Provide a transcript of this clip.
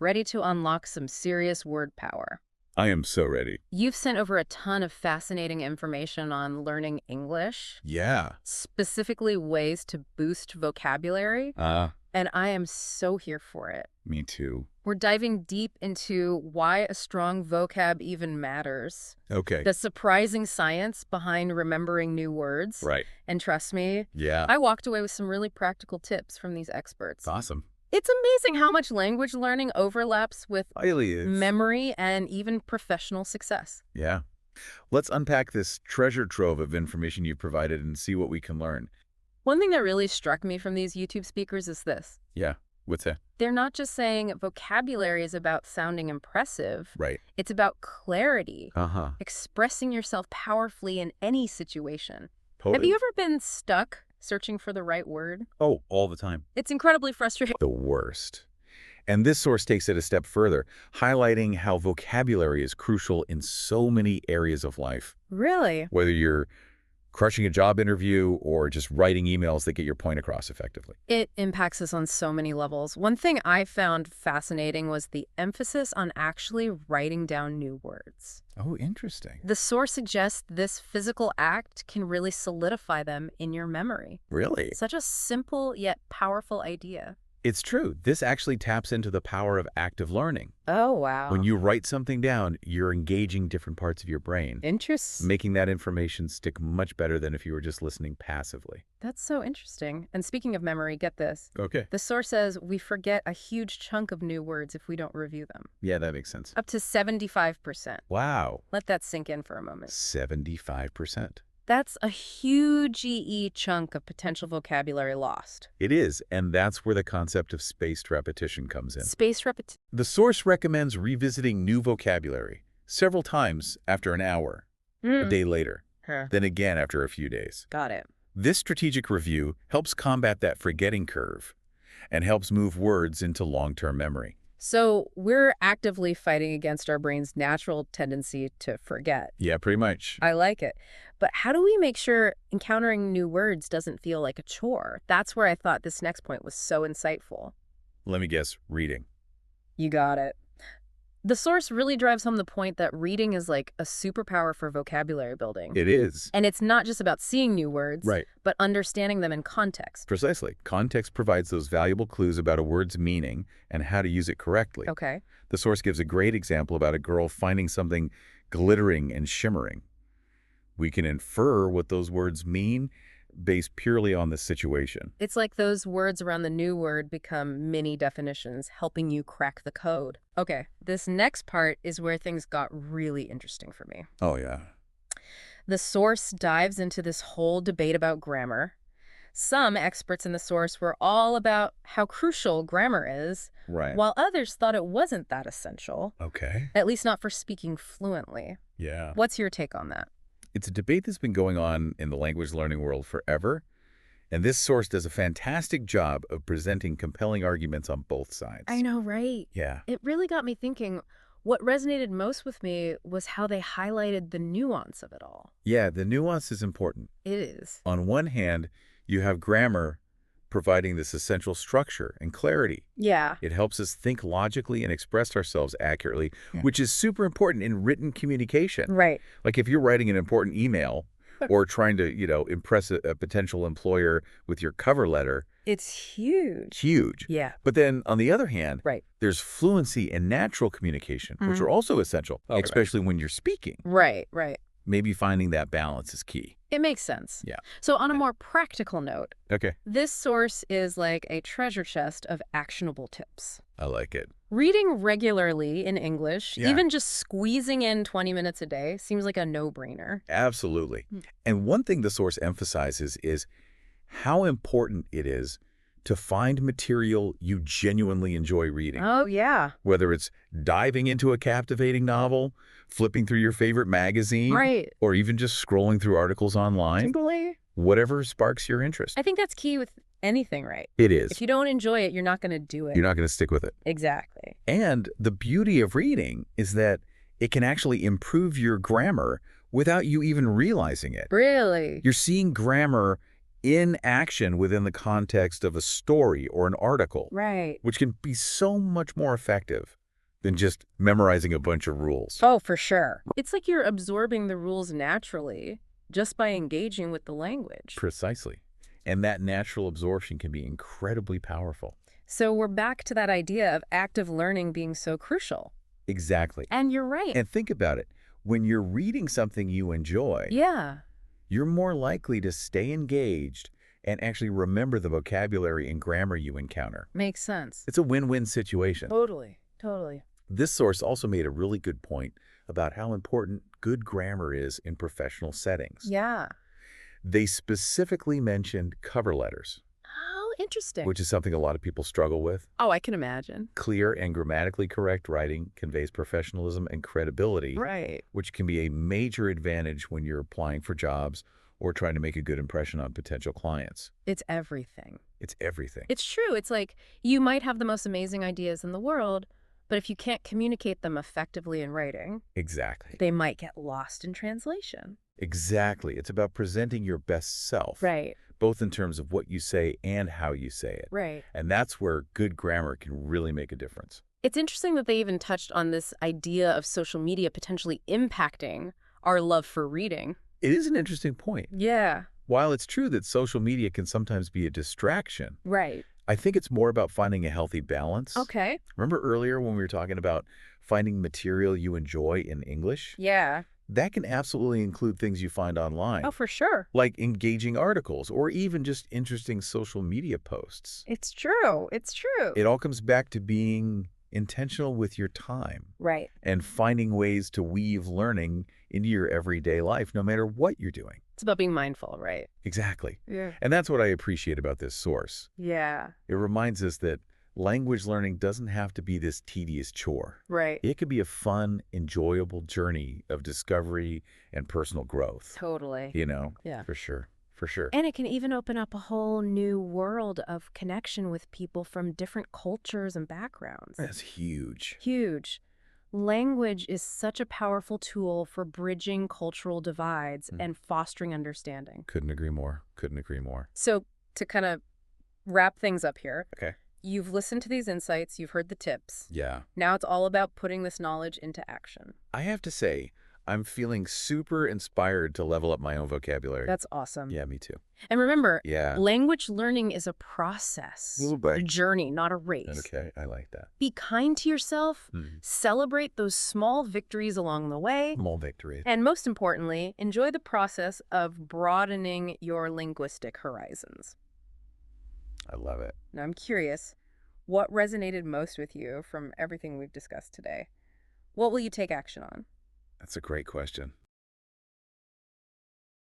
Ready to unlock some serious word power. I am so ready. You've sent over a ton of fascinating information on learning English, Yeah. specifically ways to boost vocabulary, and I am so here for it. Me too. We're diving deep into why a strong vocab even matters, Okay. the surprising science behind remembering new words, Right. and trust me, Yeah. I walked away with some really practical tips from these experts. Awesome. It's amazing how much language learning overlaps with Really is. memory and even professional success. Yeah. Let's unpack this treasure trove of information you've provided and see what we can learn. One thing that really struck me from these YouTube speakers is this. Yeah. What's that? They're not just saying vocabulary is about sounding impressive. Right. It's about clarity, Uh-huh. expressing yourself powerfully in any situation. Have Totally. you ever been stuck searching for the right word? Oh, all the time. It's incredibly frustrating. The worst. And this source takes it a step further, highlighting how vocabulary is crucial in so many areas of life. Really? Whether you're crushing a job interview or just writing emails that get your point across effectively. It impacts us on so many levels. One thing I found fascinating was the emphasis on actually writing down new words. Oh, interesting. The source suggests this physical act can really solidify them in your memory. Really? Such a simple yet powerful idea. It's true. This actually taps into the power of active learning. Oh, wow. When you write something down, you're engaging different parts of your brain, Interesting. making that information stick much better than if you were just listening passively. That's so interesting. And speaking of memory, get this. Okay. The source says we forget a huge chunk of new words if we don't review them. Yeah, that makes sense. Up to 75%. Wow. Let that sink in for a moment. 75%. That's a huge chunk of potential vocabulary lost. It is, and that's where the concept of spaced repetition comes in. Space repetition. The source recommends revisiting new vocabulary several times after an hour, a day later, then again after a few days. Got it. This strategic review helps combat that forgetting curve and helps move words into long-term memory. So we're actively fighting against our brain's natural tendency to forget. Yeah, pretty much. I like it. But how do we make sure encountering new words doesn't feel like a chore? That's where I thought this next point was so insightful. Let me guess, reading. You got it. The source really drives home the point that reading is like a superpower for vocabulary building. It is. And it's not just about seeing new words, Right. but understanding them in context. Precisely. Context provides those valuable clues about a word's meaning and how to use it correctly. Okay. The source gives a great example about a girl finding something glittering and shimmering. We can infer what those words mean based purely on the situation. It's like those words around the new word become mini definitions, helping you crack the code. Okay, this next part is where things got really interesting for me. Oh, yeah. The source dives into this whole debate about grammar. Some experts in the source were all about how crucial grammar is, Right. while others thought it wasn't that essential, Okay. at least not for speaking fluently. Yeah. What's your take on that? It's a debate that's been going on in the language learning world forever, and this source does a fantastic job of presenting compelling arguments on both sides. I know, right? Yeah. It really got me thinking. What resonated most with me was how they highlighted the nuance of it all. Yeah, the nuance is important. It is. On one hand, you have grammar providing this essential structure and clarity. Yeah. It helps us think logically and express ourselves accurately, which is super important in written communication. Right. Like if you're writing an important email or trying to, impress a potential employer with your cover letter, It's huge. it's huge. Yeah. But then on the other hand, Right. there's fluency and natural communication, which are also essential, especially when you're speaking. Right. Maybe finding that balance is key. It makes sense. Yeah. So on a more practical note, Okay. this source is like a treasure chest of actionable tips. I like it. Reading regularly in English, Yeah. even just squeezing in 20 minutes a day, seems like a no-brainer. Absolutely. And one thing the source emphasizes is how important it is to find material you genuinely enjoy reading. Oh, yeah. Whether it's diving into a captivating novel, flipping through your favorite magazine, Right. or even just scrolling through articles online, whatever sparks your interest. I think that's key with anything, right? It is. If you don't enjoy it, you're not going to do it. You're not going to stick with it. Exactly. And the beauty of reading is that it can actually improve your grammar without you even realizing it. Really? You're seeing grammar in action within the context of a story or an article, Right. which can be so much more effective than just memorizing a bunch of rules. Oh, for sure. It's like you're absorbing the rules naturally just by engaging with the language. Precisely. And that natural absorption can be incredibly powerful. So we're back to that idea of active learning being so crucial. Exactly. And you're right. And think about it. When you're reading something you enjoy, Yeah, you're more likely to stay engaged and actually remember the vocabulary and grammar you encounter. makes sense. It's a win-win situation. Totally. Totally. This source also made a really good point about how important good grammar is in professional settings. Yeah. They specifically mentioned cover letters, Oh, interesting. which is something a lot of people struggle with. Oh, I can imagine. Clear and grammatically correct writing conveys professionalism and credibility, Right. which can be a major advantage when you're applying for jobs or trying to make a good impression on potential clients. It's everything. It's everything. It's true. It's like you might have the most amazing ideas in the world, but if you can't communicate them effectively in writing, Exactly. they might get lost in translation. Exactly. It's about presenting your best self, Right. both in terms of what you say and how you say it. Right. And that's where good grammar can really make a difference. It's interesting that they even touched on this idea of social media potentially impacting our love for reading. It is an interesting point. Yeah. While it's true that social media can sometimes be a distraction, Right. I think it's more about finding a healthy balance. Okay. Remember earlier when we were talking about finding material you enjoy in English? Yeah. That can absolutely include things you find online, Oh, for sure. like engaging articles or even just interesting social media posts. It's true. It's true. It all comes back to being intentional with your time Right. and finding ways to weave learning into your everyday life, no matter what you're doing. It's about being mindful, right? Exactly. Yeah. And that's what I appreciate about this source. Yeah. It reminds us that language learning doesn't have to be this tedious chore. Right. It could be a fun, enjoyable journey of discovery and personal growth. Totally. Yeah. For sure. For sure. And it can even open up a whole new world of connection with people from different cultures and backgrounds. That's huge. Huge. Language is such a powerful tool for bridging cultural divides and fostering understanding. Couldn't agree more. Couldn't agree more. So, to kind of wrap things up here, Okay. you've listened to these insights, you've heard the tips. Yeah. Now it's all about putting this knowledge into action. I have to say, I'm feeling super inspired to level up my own vocabulary. That's awesome. Yeah, me too. And remember, Yeah. language learning is a process, a journey, not a race. Okay, I like that. Be kind to yourself, Mm. celebrate those small victories along the way, Small victory. and most importantly, enjoy the process of broadening your linguistic horizons. I love it. Now, I'm curious, what resonated most with you from everything we've discussed today? What will you take action on? That's a great question.